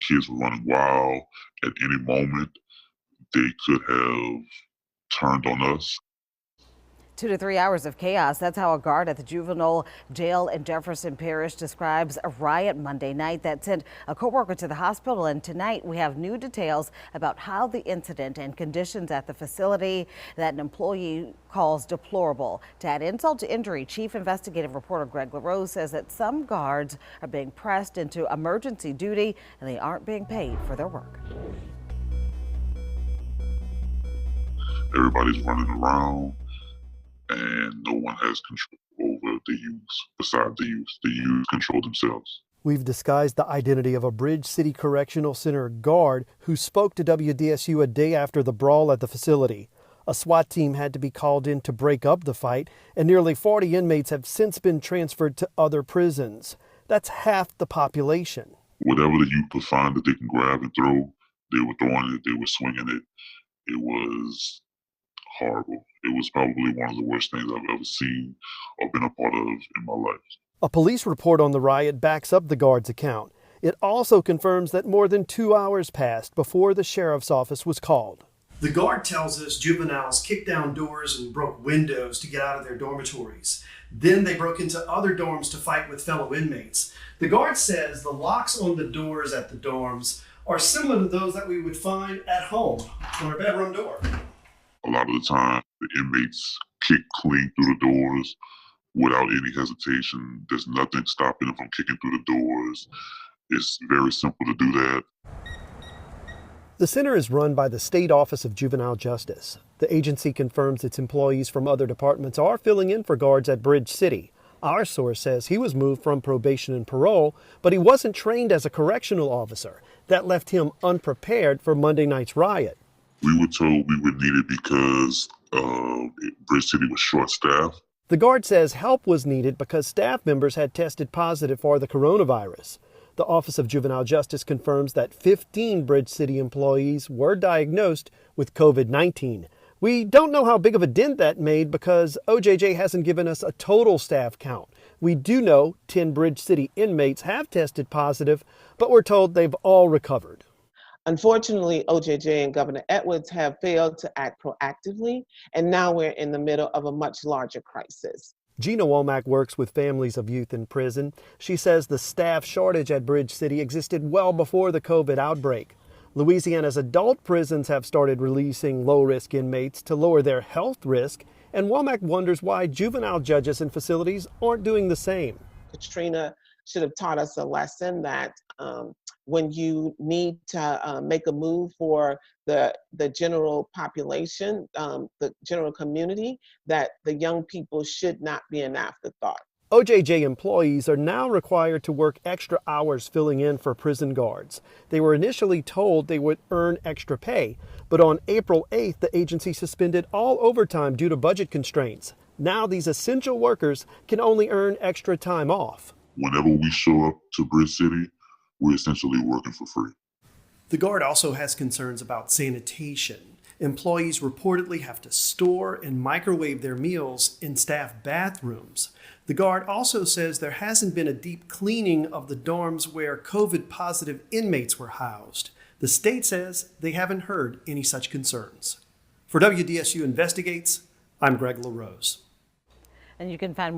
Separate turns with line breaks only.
kids were running wild. At any moment, they could have turned on us.
2 to 3 hours of chaos. That's how a guard at the juvenile jail in Jefferson Parish describes a riot Monday night that sent a coworker to the hospital. And tonight we have new details about how the incident and conditions at the facility that an employee calls deplorable. To add insult to injury, Chief Investigative Reporter Greg LaRose says that some guards are being pressed into emergency duty and they aren't being paid for their work.
Everybody's running around, and no one has control over the youth besides the youth. The youth control themselves.
We've disguised the identity of a Bridge City Correctional Center guard who spoke to WDSU a day after the brawl at the facility. A SWAT team had to be called in to break up the fight, and nearly 40 inmates have since been transferred to other prisons. That's half the population.
Whatever the youth could find that they can grab and throw, they were throwing it, they were swinging it. It was horrible. It was probably one of the worst things I've ever seen or been a part of in my life.
A police report on the riot backs up the guard's account. It also confirms that more than 2 hours passed before the sheriff's office was called.
The guard tells us juveniles kicked down doors and broke windows to get out of their dormitories. Then they broke into other dorms to fight with fellow inmates. The guard says the locks on the doors at the dorms are similar to those that we would find at home on our bedroom door.
A lot of the time, the inmates kick clean through the doors without any hesitation. There's nothing stopping them from kicking through the doors. It's very simple to do that.
The center is run by the State Office of Juvenile Justice. The agency confirms its employees from other departments are filling in for guards at Bridge City. Our source says he was moved from probation and parole, but he wasn't trained as a correctional officer. That left him unprepared for Monday night's riot.
We were told we were needed because Bridge City was short-staffed.
The guard says help was needed because staff members had tested positive for the coronavirus. The Office of Juvenile Justice confirms that 15 Bridge City employees were diagnosed with COVID-19. We don't know how big of a dent that made because OJJ hasn't given us a total staff count. We do know 10 Bridge City inmates have tested positive, but we're told they've all recovered.
Unfortunately, OJJ and Governor Edwards have failed to act proactively, and now we're in the middle of a much larger crisis.
Gina Womack works with families of youth in prison. She says the staff shortage at Bridge City existed well before the COVID outbreak. Louisiana's adult prisons have started releasing low-risk inmates to lower their health risk, and Womack wonders why juvenile judges and facilities aren't doing the same.
Katrina should have taught us a lesson that when you need to make a move for the general population, the general community, that the young people should not be an afterthought.
OJJ employees are now required to work extra hours filling in for prison guards. They were initially told they would earn extra pay, but on April 8th, the agency suspended all overtime due to budget constraints. Now these essential workers can only earn extra time off.
Whenever we show up to Bridge City, we're essentially working for free.
The guard also has concerns about sanitation. Employees reportedly have to store and microwave their meals in staff bathrooms. The guard also says there hasn't been a deep cleaning of the dorms where COVID-positive inmates were housed. The state says they haven't heard any such concerns. For WDSU Investigates, I'm Greg LaRose.
And you can find more